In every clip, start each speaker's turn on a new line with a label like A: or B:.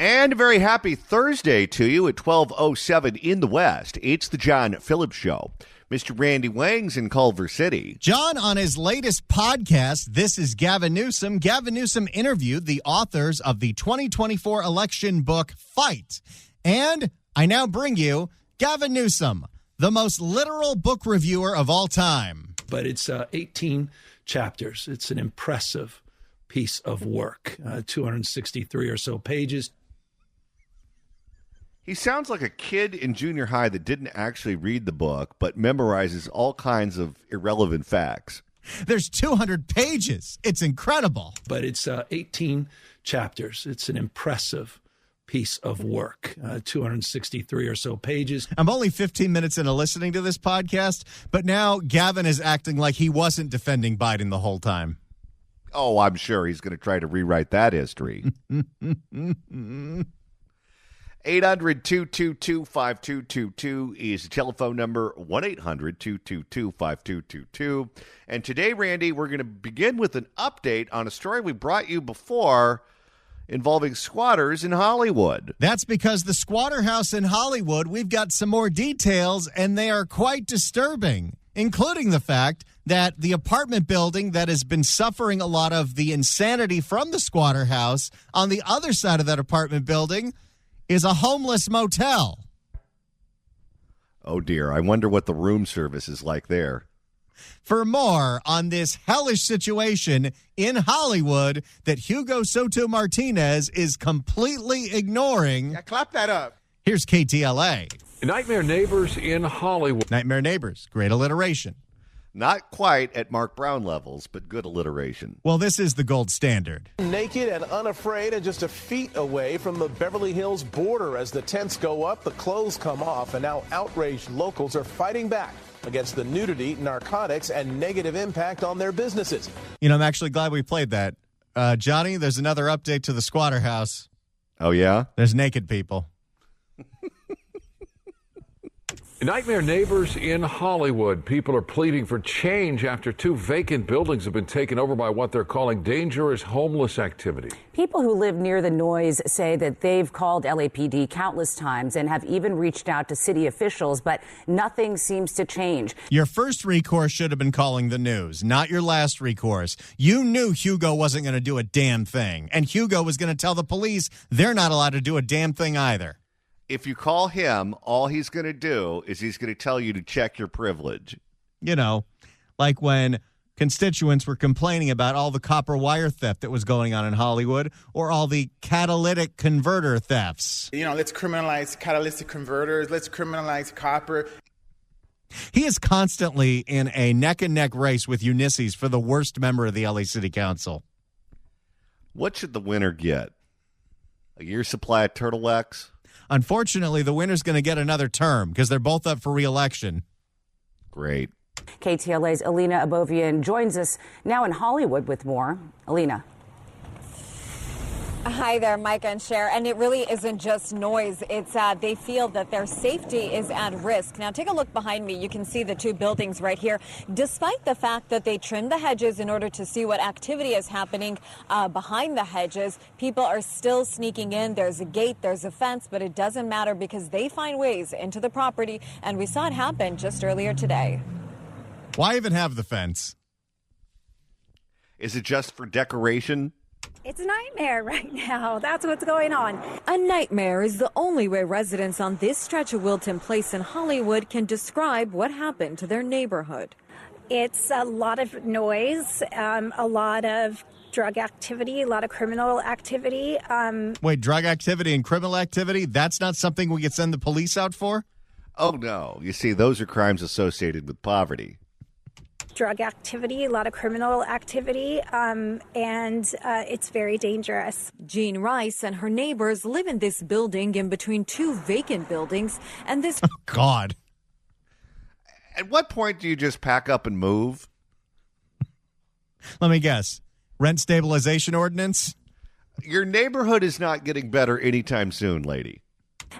A: And a very happy Thursday to you at 12:07 in the West. It's the John Phillips Show. Mr. Randy Wang's in Culver City.
B: John, on his latest podcast, This is Gavin Newsom, Gavin Newsom interviewed the authors of the 2024 election book, Fight. And I now bring you Gavin Newsom, the most literal book reviewer of all time.
C: But it's 18 chapters. It's an impressive piece of work, 263 or so pages.
A: He sounds like a kid in junior high that didn't actually read the book, but memorizes all kinds of irrelevant facts.
B: There's 200 pages. It's incredible.
C: But it's 18 chapters. It's an impressive piece of work, 263 or so pages.
B: I'm only 15 minutes into listening to this podcast, but now Gavin is acting like he wasn't defending Biden the whole time.
A: Oh, I'm sure he's going to try to rewrite that history. 800-222-5222 is the telephone number, 1-800-222-5222. And today, Randy, we're going to begin with an update on a story we brought you before involving squatters in Hollywood.
B: That's because the squatter house in Hollywood, we've got some more details, and they are quite disturbing, including the fact that the apartment building that has been suffering a lot of the insanity from the squatter house on the other side of that apartment building is a homeless motel.
A: Oh, dear. I wonder what the room service is like there.
B: For more on this hellish situation in Hollywood that Hugo Soto Martinez is completely ignoring.
D: Yeah, clap that up.
B: Here's KTLA.
E: Nightmare Neighbors in Hollywood.
B: Nightmare Neighbors. Great alliteration.
A: Not quite at Mark Brown levels, but good alliteration.
B: Well, this is the gold standard.
D: Naked and unafraid and just a feet away from the Beverly Hills border. As the tents go up, the clothes come off, and now outraged locals are fighting back against the nudity, narcotics, and negative impact on their businesses.
B: You know, I'm actually glad we played that. Johnny, there's another update to the squatter house.
A: Oh, yeah?
B: There's naked people.
E: Nightmare Neighbors in Hollywood. People are pleading for change after 2 vacant buildings have been taken over by what they're calling dangerous homeless activity.
F: People who live near the noise say that they've called LAPD countless times and have even reached out to city officials, but nothing seems to change.
B: Your first recourse should have been calling the news, not your last recourse. You knew Hugo wasn't going to do a damn thing, and Hugo was going to tell the police they're not allowed to do a damn thing either.
A: If you call him, all he's going to do is he's going to tell you to check your privilege.
B: You know, like when constituents were complaining about all the copper wire theft that was going on in Hollywood, or all the catalytic converter thefts.
G: You know, let's criminalize catalytic converters. Let's criminalize copper.
B: He is constantly in a neck-and-neck race with Ulysses for the worst member of the LA City Council.
A: What should the winner get? A year's supply of turtlenecks?
B: Unfortunately, the winner's going to get another term because they're both up for re-election.
A: Great.
F: KTLA's Alina Abovian joins us now in Hollywood with more. Alina.
H: Hi there, Mike and Cher. And it really isn't just noise. It's they feel that their safety is at risk. Now, take a look behind me. You can see the 2 buildings right here. Despite the fact that they trimmed the hedges in order to see what activity is happening behind the hedges, people are still sneaking in. There's a gate, there's a fence, but it doesn't matter because they find ways into the property. And we saw it happen just earlier today.
B: Why even have the fence?
A: Is it just for decoration?
I: It's a nightmare right now. That's what's going on.
H: A nightmare is the only way residents on this stretch of Wilton Place in Hollywood can describe what happened to their neighborhood.
I: It's a lot of noise, a lot of drug activity, a lot of criminal activity.
B: Wait, drug activity and criminal activity? That's not something we could send the police out for?
A: Oh, no. You see, those are crimes associated with poverty.
I: Drug activity, a lot of criminal activity, and it's very dangerous.
H: Jean Rice and her neighbors live in this building in between 2 vacant buildings, and this...
B: Oh, God.
A: At what point do you just pack up and move?
B: Let me guess. Rent stabilization ordinance?
A: Your neighborhood is not getting better anytime soon, lady.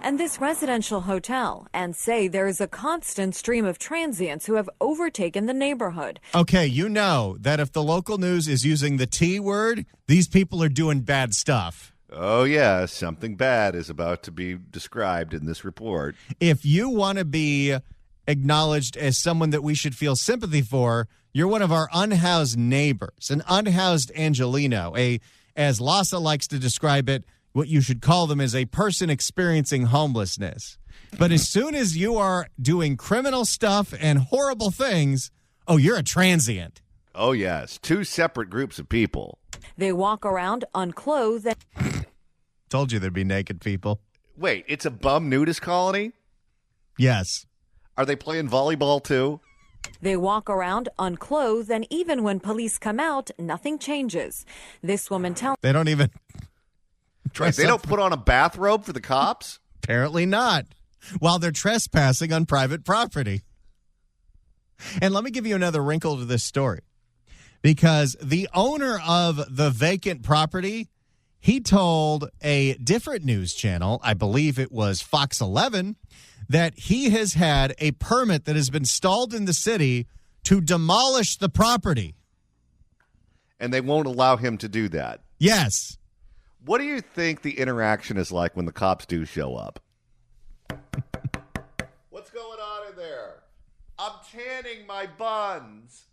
H: And this residential hotel, and say there is a constant stream of transients who have overtaken the neighborhood.
B: Okay, you know that if the local news is using the T word, these people are doing bad stuff.
A: Oh, yeah, something bad is about to be described in this report.
B: If you want to be acknowledged as someone that we should feel sympathy for, you're one of our unhoused neighbors, an unhoused Angelino, as Lassa likes to describe it, what you should call them is a person experiencing homelessness. But as soon as you are doing criminal stuff and horrible things, oh, you're a transient.
A: Oh, yes, two separate groups of people.
H: They walk around unclothed.
B: Told you there'd be naked people.
A: Wait, it's a bum nudist colony?
B: Yes.
A: Are they playing volleyball, too?
H: They walk around unclothed, and even when police come out, nothing changes. This woman tells
B: They don't even
A: Wait, they don't put on a bathrobe for the cops?
B: Apparently not. While they're trespassing on private property. And let me give you another wrinkle to this story. Because the owner of the vacant property, he told a different news channel, I believe it was Fox 11, that he has had a permit that has been stalled in the city to demolish the property.
A: And they won't allow him to do that?
B: Yes.
A: What do you think the interaction is like when the cops do show up? What's going on in there? I'm tanning my buns.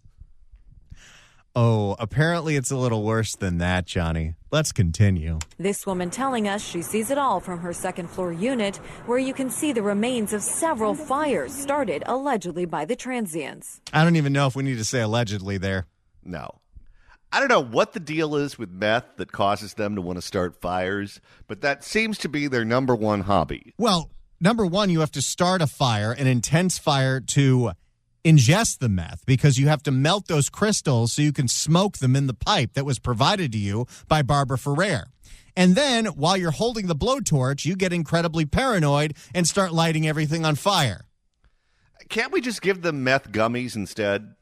B: Oh, apparently it's a little worse than that, Johnny. Let's continue.
H: This woman telling us she sees it all from her second floor unit, where you can see the remains of several fires started allegedly by the transients.
B: I don't even know if we need to say allegedly there.
A: No. I don't know what the deal is with meth that causes them to want to start fires, but that seems to be their number one hobby.
B: Well, number one, you have to start a fire, an intense fire, to ingest the meth because you have to melt those crystals so you can smoke them in the pipe that was provided to you by Barbara Ferrer. And then while you're holding the blowtorch, you get incredibly paranoid and start lighting everything on fire.
A: Can't we just give them meth gummies instead?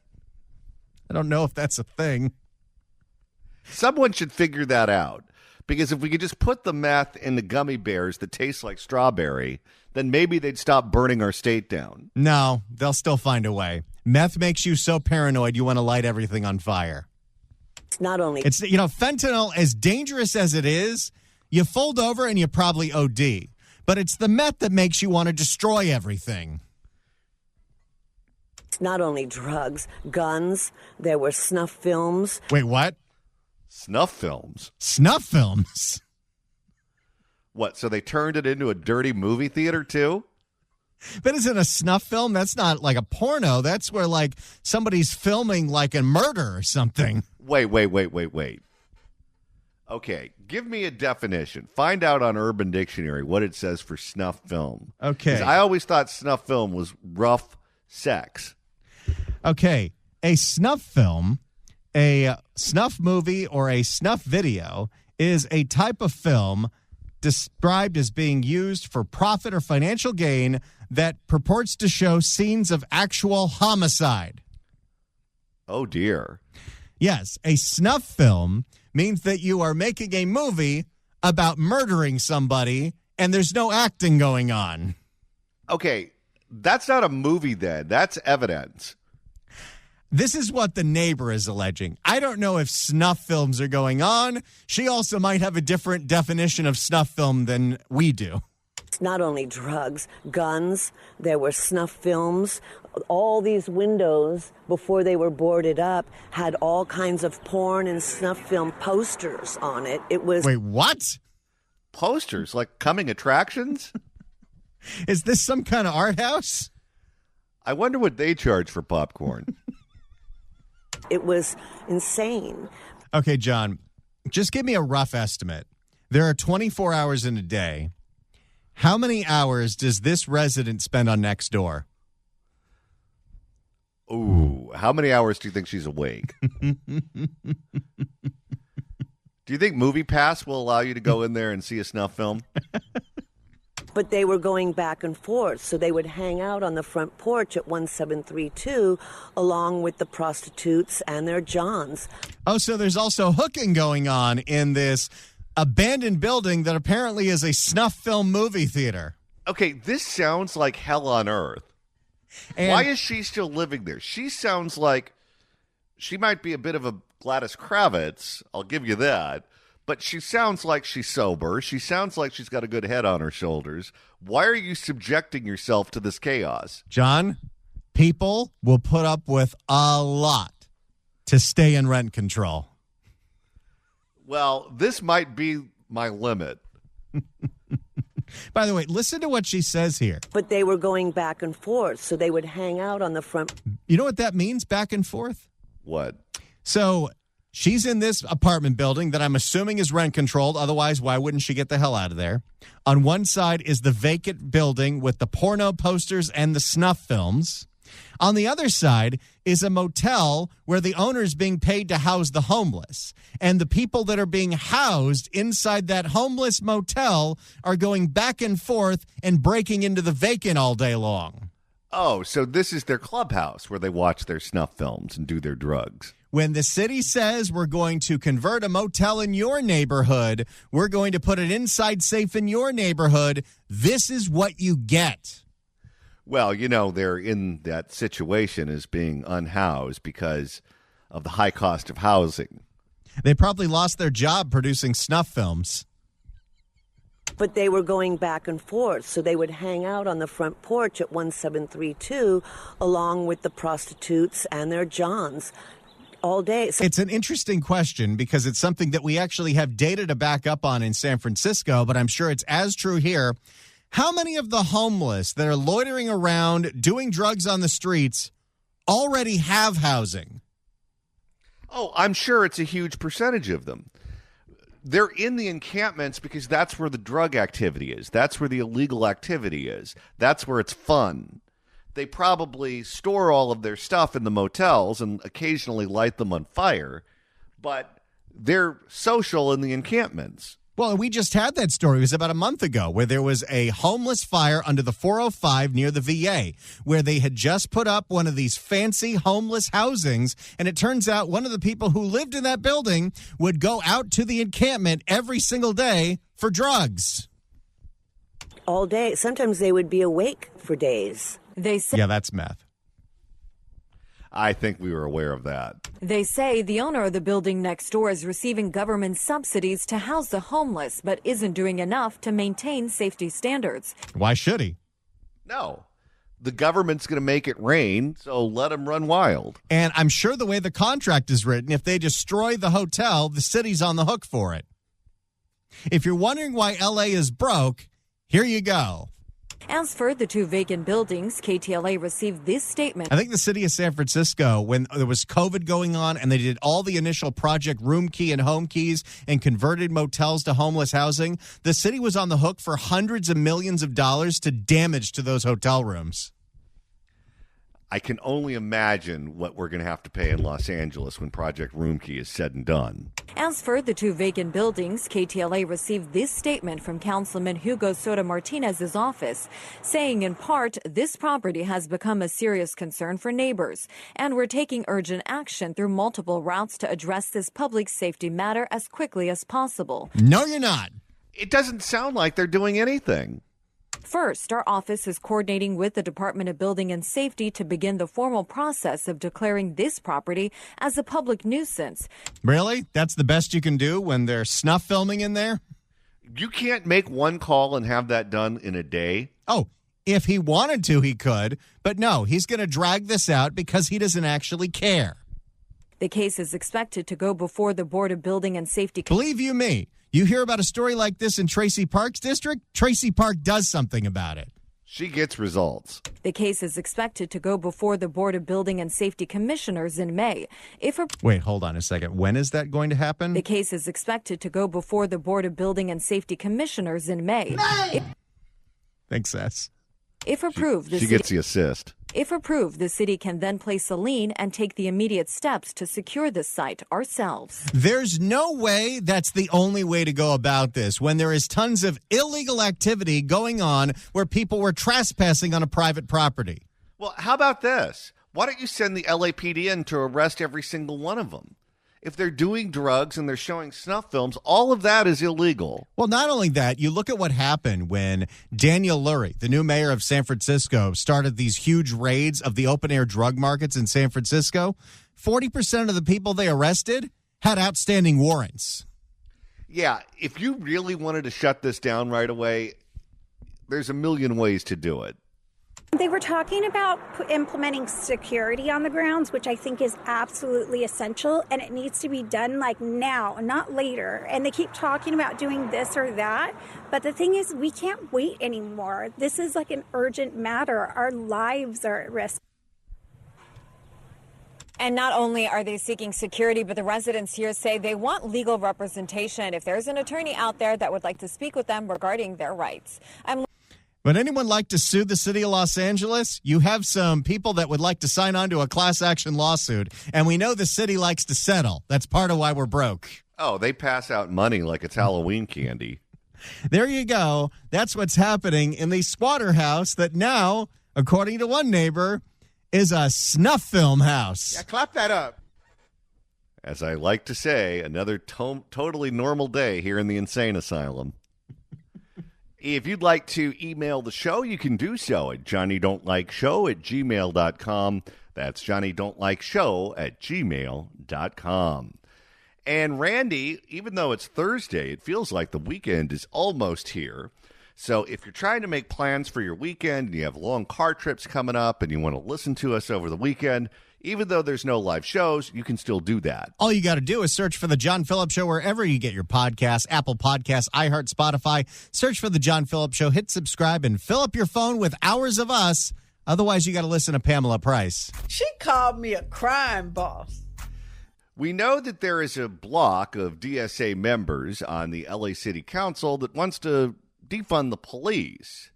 B: I don't know if that's a thing.
A: Someone should figure that out. Because if we could just put the meth in the gummy bears that taste like strawberry, then maybe they'd stop burning our state down.
B: No, they'll still find a way. Meth makes you so paranoid you want to light everything on fire.
J: It's not only...
B: It's, fentanyl, as dangerous as it is, you fold over and you probably OD. But it's the meth that makes you want to destroy everything.
J: It's not only drugs, guns, there were snuff films.
B: Wait, what?
A: Snuff films?
B: Snuff films?
A: What, so they turned it into a dirty movie theater too?
B: That isn't a snuff film. That's not like a porno. That's where like somebody's filming like a murder or something.
A: Wait. Okay, give me a definition. Find out on Urban Dictionary what it says for snuff film.
B: Okay.
A: 'Cause I always thought snuff film was rough sex.
B: Okay, a snuff film, a snuff movie, or a snuff video is a type of film described as being used for profit or financial gain that purports to show scenes of actual homicide.
A: Oh, dear.
B: Yes, a snuff film means that you are making a movie about murdering somebody and there's no acting going on.
A: Okay, that's not a movie then. That's evidence.
B: This is what the neighbor is alleging. I don't know if snuff films are going on. She also might have a different definition of snuff film than we do.
J: It's not only drugs, guns, there were snuff films. All these windows, before they were boarded up, had all kinds of porn and snuff film posters on it. It was...
B: Wait, what?
A: Posters? Like coming attractions?
B: Is this some kind of art house?
A: I wonder what they charge for popcorn.
J: It was insane.
B: Okay, John, just give me a rough estimate. There are 24 hours in a day. How many hours does this resident spend on Nextdoor?
A: Ooh, how many hours do you think she's awake? Do you think Movie Pass will allow you to go in there and see a snuff film?
J: But they were going back and forth, so they would hang out on the front porch at 1732 along with the prostitutes and their johns.
B: Oh, so there's also hooking going on in this abandoned building that apparently is a snuff film movie theater.
A: Okay, this sounds like hell on earth.
B: And
A: why is she still living there? She sounds like she might be a bit of a Gladys Kravitz. I'll give you that. But she sounds like she's sober. She sounds like she's got a good head on her shoulders. Why are you subjecting yourself to this chaos?
B: John, people will put up with a lot to stay in rent control.
A: Well, this might be my limit.
B: By the way, listen to what she says here.
J: But they were going back and forth, so they would hang out on the front.
B: You know what that means, back and forth?
A: What?
B: So she's in this apartment building that I'm assuming is rent controlled. Otherwise, why wouldn't she get the hell out of there? On one side is the vacant building with the porno posters and the snuff films. On the other side is a motel where the owner's being paid to house the homeless. And the people that are being housed inside that homeless motel are going back and forth and breaking into the vacant all day long.
A: Oh, so this is their clubhouse where they watch their snuff films and do their drugs.
B: When the city says we're going to convert a motel in your neighborhood, we're going to put an inside safe in your neighborhood, this is what you get.
A: Well, you know, they're in that situation as being unhoused because of the high cost of housing.
B: They probably lost their job producing snuff films.
J: But they were going back and forth, so they would hang out on the front porch at 1732 along with the prostitutes and their Johns all day. So
B: it's an interesting question because it's something that we actually have data to back up on in San Francisco, but I'm sure it's as true here. How many of the homeless that are loitering around doing drugs on the streets already have housing?
A: Oh, I'm sure it's a huge percentage of them. They're in the encampments because that's where the drug activity is. That's where the illegal activity is. That's where it's fun. They probably store all of their stuff in the motels and occasionally light them on fire, but they're social in the encampments.
B: Well, we just had that story. It was about a month ago where there was a homeless fire under the 405 near the VA where they had just put up one of these fancy homeless housings. And it turns out one of the people who lived in that building would go out to the encampment every single day for drugs.
J: all day. Sometimes they would be awake for days.
H: They say,
B: yeah, that's meth.
A: I think we were aware of that.
H: They say the owner of the building next door is receiving government subsidies to house the homeless, but isn't doing enough to maintain safety standards.
B: Why should he?
A: No. The government's going to make it rain, so let them run wild.
B: And I'm sure the way the contract is written, if they destroy the hotel, the city's on the hook for it. If you're wondering why L.A. is broke, here you go.
H: As for the two vacant buildings, KTLA received this statement.
B: I think the city of San Francisco, when there was COVID going on and they did all the initial Project Room Key and Home Keys and converted motels to homeless housing, the city was on the hook for hundreds of millions of dollars to damage to those hotel rooms.
A: I can only imagine what we're going to have to pay in Los Angeles when Project Room Key is said and done.
H: As for the two vacant buildings, KTLA received this statement from Councilman Hugo Soto Martinez's office, saying in part, this property has become a serious concern for neighbors, and we're taking urgent action through multiple routes to address this public safety matter as quickly as possible.
B: No, you're not.
A: It doesn't sound like they're doing anything.
H: First, our office is coordinating with the Department of Building and Safety to begin the formal process of declaring this property as a public nuisance.
B: Really? That's the best you can do when they're snuff filming in there?
A: You can't make one call and have that done in a day?
B: Oh, if he wanted to, he could. But no, he's going to drag this out because he doesn't actually care.
H: The case is expected to go before the Board of Building and Safety.
B: Believe you me, you hear about a story like this in Tracy Park's district, Tracy Park does something about it.
A: She gets results.
H: The case is expected to go before the Board of Building and Safety Commissioners in May.
B: Wait, hold on a second. When is that going to happen?
H: The case is expected to go before the Board of Building and Safety Commissioners in May.
B: Thanks, Sess.
H: If approved,
A: she gets the assist.
H: If approved, the city can then place a lien and take the immediate steps to secure this site ourselves.
B: There's no way that's the only way to go about this when there is tons of illegal activity going on where people were trespassing on a private property.
A: Well, how about this? Why don't you send the LAPD in to arrest every single one of them? If they're doing drugs and they're showing snuff films, all of that is illegal.
B: Well, not only that, you look at what happened when Daniel Lurie, the new mayor of San Francisco, started these huge raids of the open-air drug markets in San Francisco. 40% of the people they arrested had outstanding warrants.
A: Yeah, if you really wanted to shut this down right away, there's a million ways to do it.
I: They were talking about implementing security on the grounds, which I think is absolutely essential, and it needs to be done like now, not later. And they keep talking about doing this or that, but the thing is, we can't wait anymore. This is like an urgent matter. Our lives are at risk.
H: And not only are they seeking security, but the residents here say they want legal representation if there's an attorney out there that would like to speak with them regarding their rights.
B: Would anyone like to sue the city of Los Angeles? You have some people that would like to sign on to a class action lawsuit, and we know the city likes to settle. That's part of why we're broke.
A: Oh, they pass out money like it's Halloween candy.
B: There you go. That's what's happening in the squatter house that now, according to one neighbor, is a snuff film house.
G: Yeah, clap that up.
A: As I like to say, another totally normal day here in the insane asylum. If you'd like to email the show, you can do so at johnnydon'tlikeshow@gmail.com. That's johnnydon'tlikeshow@gmail.com. And Randy, even though it's Thursday, it feels like the weekend is almost here. So if you're trying to make plans for your weekend and you have long car trips coming up and you want to listen to us over the weekend, even though there's no live shows, you can still do that.
B: All you got to do is search for The John Phillips Show wherever you get your podcasts, Apple Podcasts, iHeart, Spotify. Search for The John Phillips Show, hit subscribe, and fill up your phone with hours of us. Otherwise, you got to listen to Pamela Price.
K: She called me a crime boss.
A: We know that there is a block of DSA members on the LA City Council that wants to defund the police.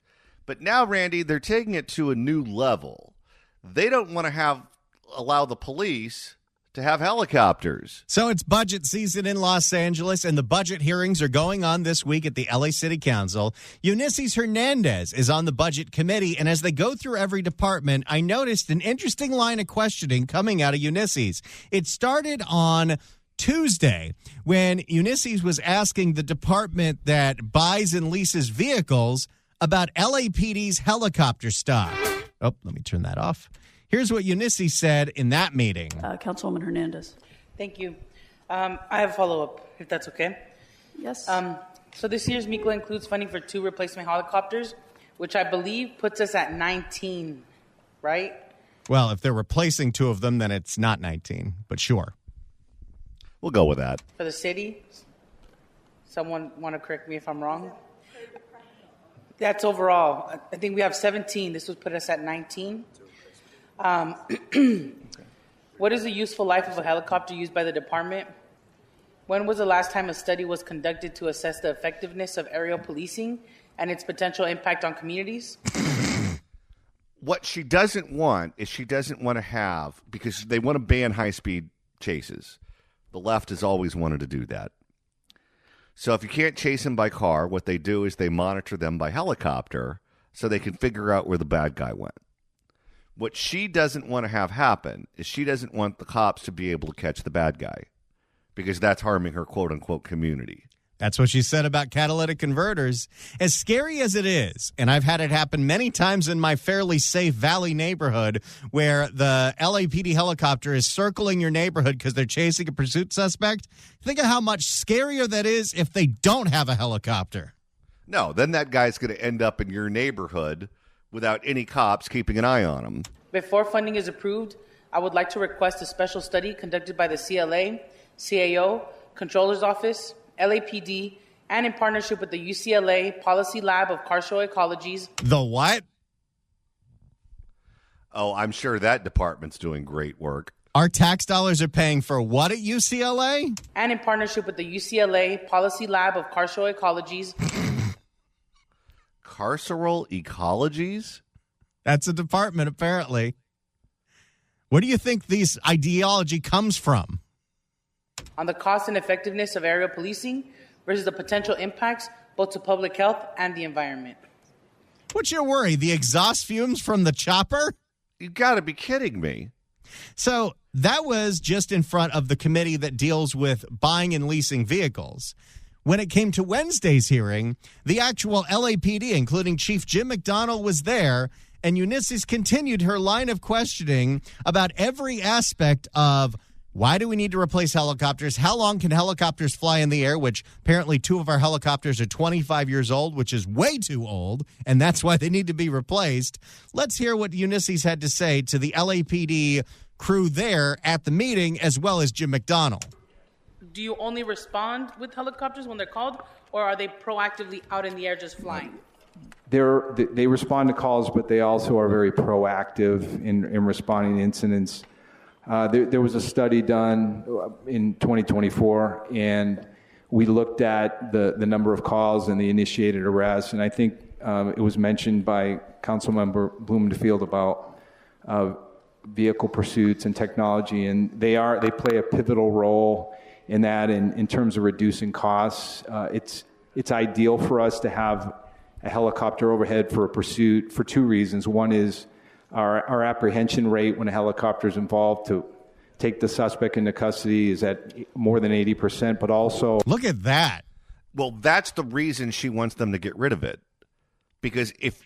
A: But now, Randy, they're taking it to a new level. They don't want to allow the police to have helicopters.
B: So it's budget season in Los Angeles, and the budget hearings are going on this week at the LA City Council. Ulysses Hernandez is on the budget committee, and as they go through every department, I noticed an interesting line of questioning coming out of Ulysses. It started on Tuesday when Ulysses was asking the department that buys and leases vehicles about LAPD's helicopter stock. Oh, let me turn that off. Here's what Ulysses said in that meeting.
L: Councilwoman Hernandez.
M: Thank you. I have a follow-up, if that's okay.
L: Yes.
M: So this year's MECLA includes funding for 2 replacement helicopters, which I believe puts us at 19, right?
B: Well, if they're replacing 2 of them, then it's not 19, but sure.
A: We'll go with that.
M: For the city? Someone want to correct me if I'm wrong? That's overall. I think we have 17. This would put us at 19. What is the useful life of a helicopter used by the department? When was the last time a study was conducted to assess the effectiveness of aerial policing and its potential impact on communities?
A: What she doesn't want is she doesn't want to have, because they want to ban high-speed chases. The left has always wanted to do that. So if you can't chase them by car, what they do is they monitor them by helicopter so they can figure out where the bad guy went. What she doesn't want to have happen is she doesn't want the cops to be able to catch the bad guy because that's harming her quote-unquote community.
B: That's what she said about catalytic converters. As scary as it is, and I've had it happen many times in my fairly safe Valley neighborhood where the LAPD helicopter is circling your neighborhood because they're chasing a pursuit suspect, think of how much scarier that is if they don't have a helicopter.
A: No, then that guy's going to end up in your neighborhood without any cops keeping an eye on him.
M: Before funding is approved, I would like to request a special study conducted by the CLA, CAO, Controller's Office, LAPD, and in partnership with the UCLA Policy Lab of Carceral Ecologies.
B: The what?
A: Oh, I'm sure that department's doing great work.
B: Our tax dollars are paying for what at UCLA?
M: And in partnership with the UCLA Policy Lab of Carceral Ecologies.
A: Carceral Ecologies?
B: That's a department, apparently. Where do you think this ideology comes from?
M: On the cost and effectiveness of aerial policing versus the potential impacts both to public health and the environment.
B: What's your worry? The exhaust fumes from the chopper?
A: You got to be kidding me.
B: So that was just in front of the committee that deals with buying and leasing vehicles. When it came to Wednesday's hearing, the actual LAPD, including Chief Jim McDonnell, was there, and Ulysses continued her line of questioning about every aspect of Why do we need to replace helicopters? How long can helicopters fly in the air, which apparently 2 of our helicopters are 25 years old, which is way too old, and that's why they need to be replaced. Let's hear what Ulysses had to say to the LAPD crew there at the meeting, as well as Jim McDonnell.
M: Do you only respond with helicopters when they're called, or are they proactively out in the air just flying?
N: They respond to calls, but they also are very proactive in responding to incidents. There was a study done in 2024, and we looked at the number of calls and the initiated arrests, and I think it was mentioned by Councilmember Blumenfield about vehicle pursuits and technology, and they play a pivotal role in that in terms of reducing costs. It's ideal for us to have a helicopter overhead for a pursuit for 2 reasons. One is our apprehension rate when a helicopter is involved to take the suspect into custody is at more than 80%, but also...
B: Look at that.
A: Well, that's the reason she wants them to get rid of it. Because if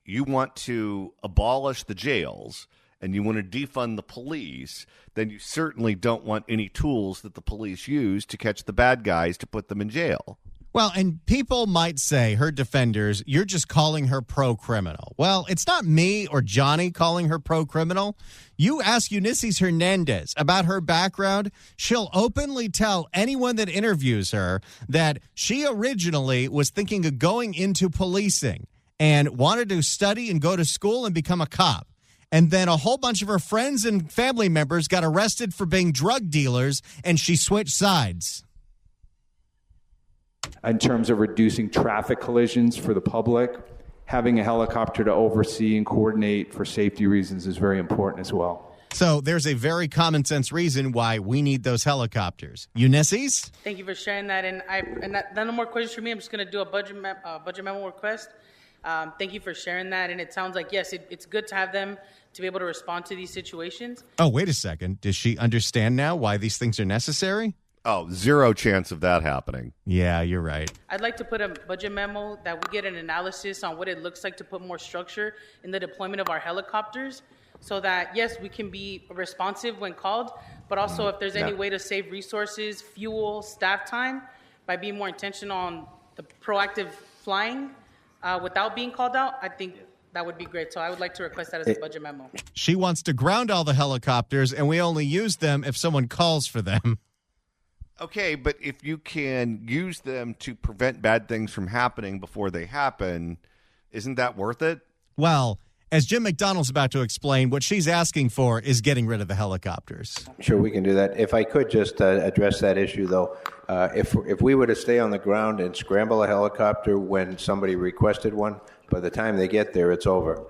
A: you want to abolish the jails and you want to defund the police, then you certainly don't want any tools that the police use to catch the bad guys to put them in jail.
B: Well, and people might say, her defenders, you're just calling her pro-criminal. Well, it's not me or Johnny calling her pro-criminal. You ask Ulysses Hernandez about her background, she'll openly tell anyone that interviews her that she originally was thinking of going into policing and wanted to study and go to school and become a cop. And then a whole bunch of her friends and family members got arrested for being drug dealers, and she switched sides.
N: In terms of reducing traffic collisions for the public, having a helicopter to oversee and coordinate for safety reasons is very important as well.
B: So there's a very common sense reason why we need those helicopters. Ulysses?
M: Thank you for sharing that. And no more questions for me. I'm just going to do a budget memo request. Thank you for sharing that. And it sounds like, yes, it's good to have them to be able to respond to these situations.
B: Oh, wait a second. Does she understand now why these things are necessary?
A: Oh, zero chance of that happening.
B: Yeah, you're right.
M: I'd like to put a budget memo that we get an analysis on what it looks like to put more structure in the deployment of our helicopters so that, yes, we can be responsive when called, but also if there's any way to save resources, fuel, staff time by being more intentional on the proactive flying without being called out, I think that would be great. So I would like to request that as a budget memo.
B: She wants to ground all the helicopters, and we only use them if someone calls for them.
A: Okay, but if you can use them to prevent bad things from happening before they happen, isn't that worth it?
B: Well, as Jim McDonnell's about to explain, what she's asking for is getting rid of the helicopters.
O: Sure, we can do that. If I could just address that issue, though, if we were to stay on the ground and scramble a helicopter when somebody requested one, by the time they get there, it's over.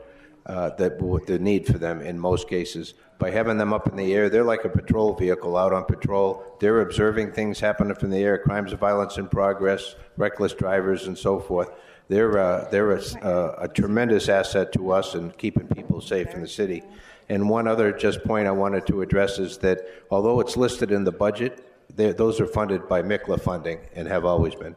O: The need for them in most cases. By having them up in the air, they're like a patrol vehicle out on patrol. They're observing things happening from the air, crimes of violence in progress, reckless drivers, and so forth. They're a tremendous asset to us in keeping people safe in the city. And one other just point I wanted to address is that although it's listed in the budget, those are funded by MICLA funding and have always been.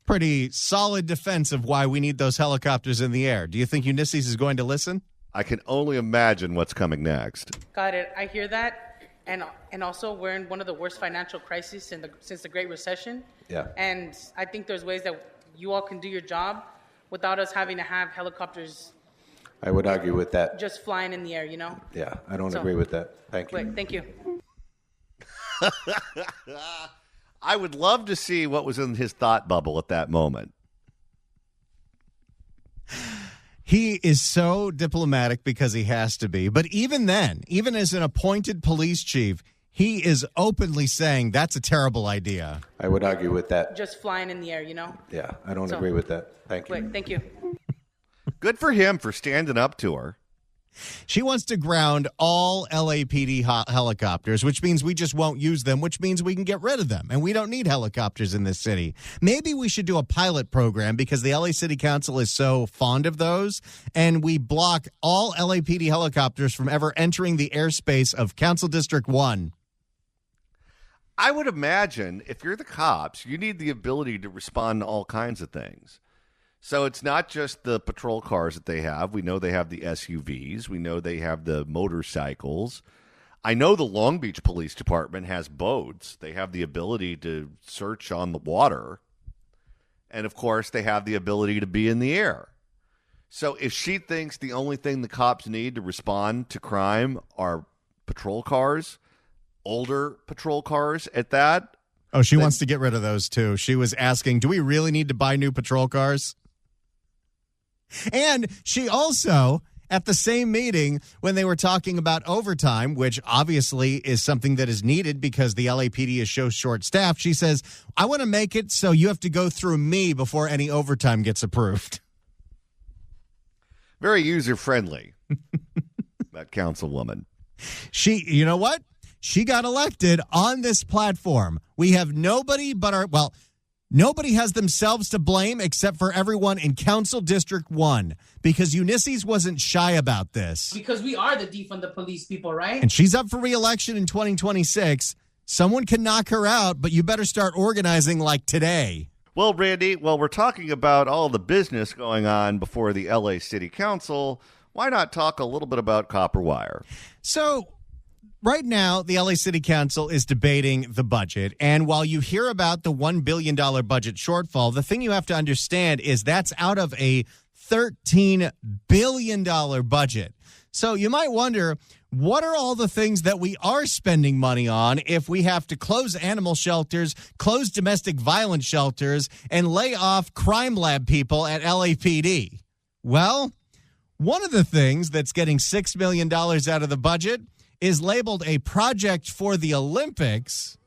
B: Pretty solid defense of why we need those helicopters in the air. Do you think Ulysses is going to listen?
A: I can only imagine what's coming next.
M: Got it. I hear that. And also, we're in one of the worst financial crises since the Great Recession.
O: Yeah.
M: And I think there's ways that you all can do your job without us having to have helicopters.
O: I would argue with that.
M: Just flying in the air, you know?
O: Yeah, I don't agree with that. Thank you.
M: Thank you.
A: I would love to see what was in his thought bubble at that moment.
B: He is so diplomatic because he has to be. But even then, even as an appointed police chief, he is openly saying that's a terrible idea.
O: I would argue with that.
M: Just flying in the air, you know?
O: Yeah, I don't agree with that. Thank you.
M: Thank you.
A: Good for him for standing up to her.
B: She wants to ground all LAPD helicopters, which means we just won't use them, which means we can get rid of them. And we don't need helicopters in this city. Maybe we should do a pilot program because the LA City Council is so fond of those. And we block all LAPD helicopters from ever entering the airspace of Council District 1.
A: I would imagine if you're the cops, you need the ability to respond to all kinds of things. So it's not just the patrol cars that they have. We know they have the SUVs. We know they have the motorcycles. I know the Long Beach Police Department has boats. They have the ability to search on the water. And, of course, they have the ability to be in the air. So if she thinks the only thing the cops need to respond to crime are patrol cars, older patrol cars at that.
B: Oh, she wants to get rid of those, too. She was asking, do we really need to buy new patrol cars? And she also, at the same meeting, when they were talking about overtime, which obviously is something that is needed because the LAPD is so short-staffed, she says, I want to make it so you have to go through me before any overtime gets approved.
A: Very user-friendly, that councilwoman.
B: You know what? She got elected on this platform. We have nobody but nobody has themselves to blame except for everyone in Council District 1 because Ulysses wasn't shy about this.
M: Because we are the defund the police people, right?
B: And she's up for re-election in 2026. Someone can knock her out, but you better start organizing like today.
A: Well, Randy, while we're talking about all the business going on before the LA City Council, why not talk a little bit about copper wire?
B: So right now, the LA City Council is debating the budget. And while you hear about the $1 billion budget shortfall, the thing you have to understand is that's out of a $13 billion budget. So you might wonder, what are all the things that we are spending money on if we have to close animal shelters, close domestic violence shelters, and lay off crime lab people at LAPD? Well, one of the things that's getting $6 million out of the budget is labeled a project for the Olympics,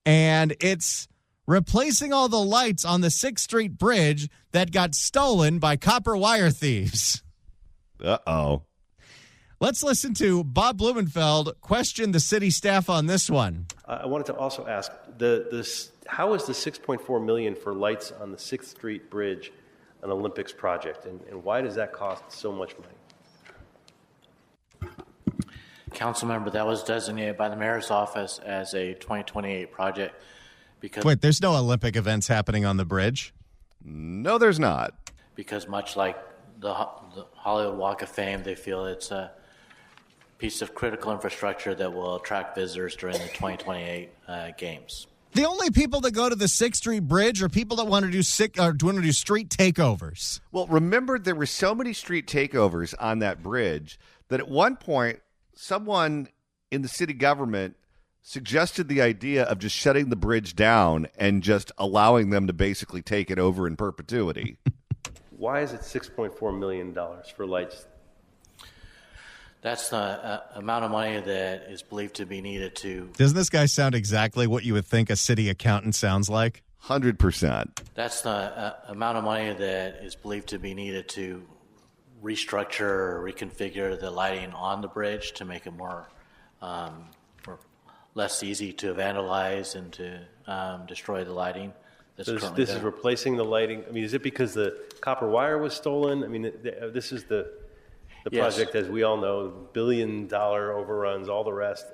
B: and it's replacing all the lights on the 6th Street Bridge that got stolen by copper wire thieves.
A: Uh-oh.
B: Let's listen to Bob Blumenfeld question the city staff on this one.
P: I wanted to also ask, how is the $6.4 million for lights on the 6th Street Bridge an Olympics project, and why does that cost so much money?
Q: Council member, that was designated by the mayor's office as a 2028 project. Because
B: Wait, there's no Olympic events happening on the bridge?
A: No, there's not.
Q: Because much like the Hollywood Walk of Fame, they feel it's a piece of critical infrastructure that will attract visitors during the 2028 games.
B: The only people that go to the 6th Street Bridge are people that want to do street takeovers.
A: Well, remember, there were so many street takeovers on that bridge that at one point, someone in the city government suggested the idea of just shutting the bridge down and just allowing them to basically take it over in perpetuity.
P: Why is it $6.4 million for lights?
Q: That's the amount of money that is believed to be needed to...
B: Doesn't this guy sound exactly what you would think a city accountant sounds like?
A: 100%.
Q: That's the amount of money that is believed to be needed to restructure or reconfigure the lighting on the bridge to make it more less easy to vandalize and to destroy the lighing.
P: So this is replacing the lighting. I mean, is it because the copper wire was stolen? I mean, this is the project, as we all know, $1 billion overruns, all the rest.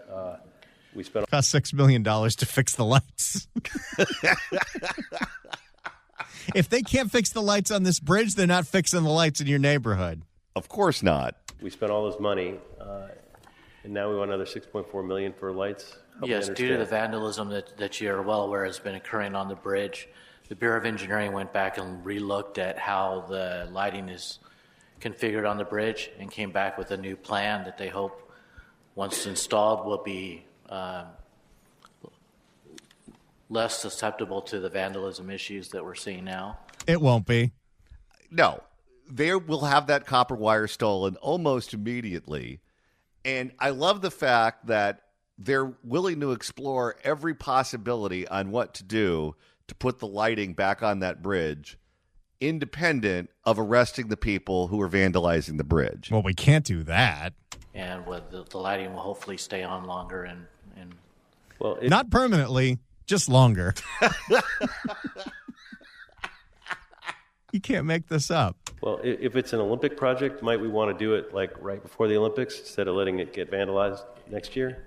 P: We spent
B: cost $6 million to fix the lights. If they can't fix the lights on this bridge, they're not fixing the lights in your neighborhood.
A: Of course not.
P: We spent all this money, and now we want another $6.4 million for lights.
Q: Yes, due to the vandalism that you're well aware has been occurring on the bridge, the Bureau of Engineering went back and relooked at how the lighting is configured on the bridge and came back with a new plan that they hope, once installed, will be less susceptible to the vandalism issues that we're seeing now.
B: It won't be.
A: No. They will have that copper wire stolen almost immediately. And I love the fact that they're willing to explore every possibility on what to do to put the lighting back on that bridge, independent of arresting the people who are vandalizing the bridge.
B: Well, we can't do that.
Q: And the lighting will hopefully stay on longer and
P: well,
B: not permanently, just longer. You can't make this up.
P: Well, if it's an Olympic project, might we want to do it like right before the Olympics instead of letting it get vandalized next year?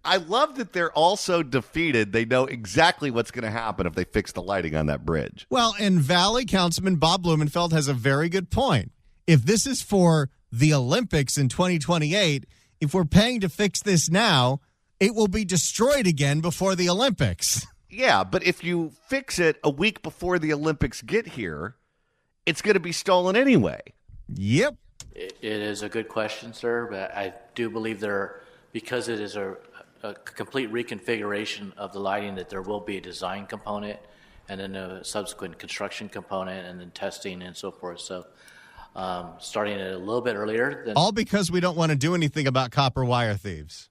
A: I love that they're also defeated. They know exactly what's going to happen if they fix the lighting on that bridge.
B: Well, and Valley Councilman Bob Blumenfeld has a very good point. If this is for the Olympics in 2028, if we're paying to fix this now, it will be destroyed again before the Olympics.
A: Yeah, but if you fix it a week before the Olympics get here, it's going to be stolen anyway.
B: Yep.
Q: It is a good question, sir, but I do believe because it is a complete reconfiguration of the lighting, that there will be a design component and then a subsequent construction component and then testing and so forth. So starting it a little bit earlier.
B: All because we don't want to do anything about copper wire thieves.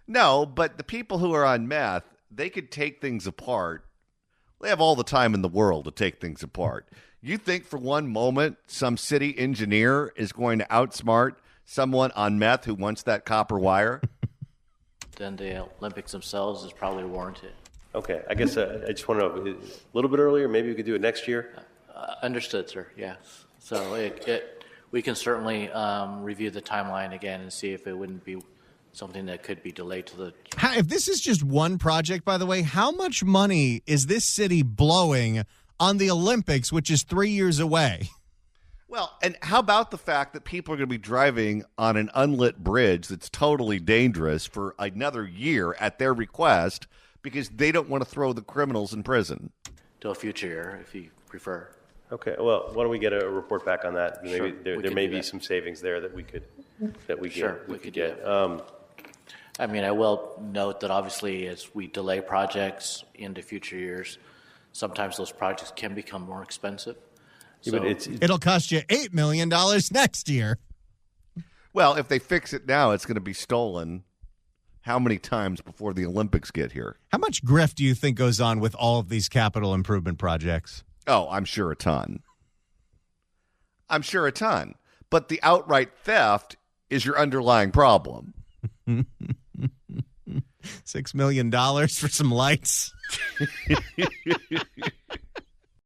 A: No, but the people who are on meth, they could take things apart. They have all the time in the world to take things apart. You think for one moment some city engineer is going to outsmart someone on meth who wants that copper wire?
Q: Then the Olympics themselves is probably warranted.
P: Okay, I guess I just want to know, a little bit earlier, maybe we could do it next year?
Q: Understood, sir, yeah. So we can certainly review the timeline again and see if it wouldn't be something that could be delayed to the...
B: If this is just one project, by the way, how much money is this city blowing on the Olympics, which is 3 years away?
A: Well, and how about the fact that people are going to be driving on an unlit bridge that's totally dangerous for another year at their request because they don't want to throw the criminals in prison?
Q: To a future year, if you prefer.
P: Okay, well, why don't we get a report back on that?
Q: Sure,
P: Maybe there may be some savings there that we could get.
Q: I mean, I will note that obviously as we delay projects into future years, sometimes those projects can become more expensive.
B: So it'll cost you $8 million next year.
A: Well, if they fix it now, it's going to be stolen how many times before the Olympics get here?
B: How much grift do you think goes on with all of these capital improvement projects?
A: Oh, I'm sure a ton. But the outright theft is your underlying problem.
B: $6 million for some lights.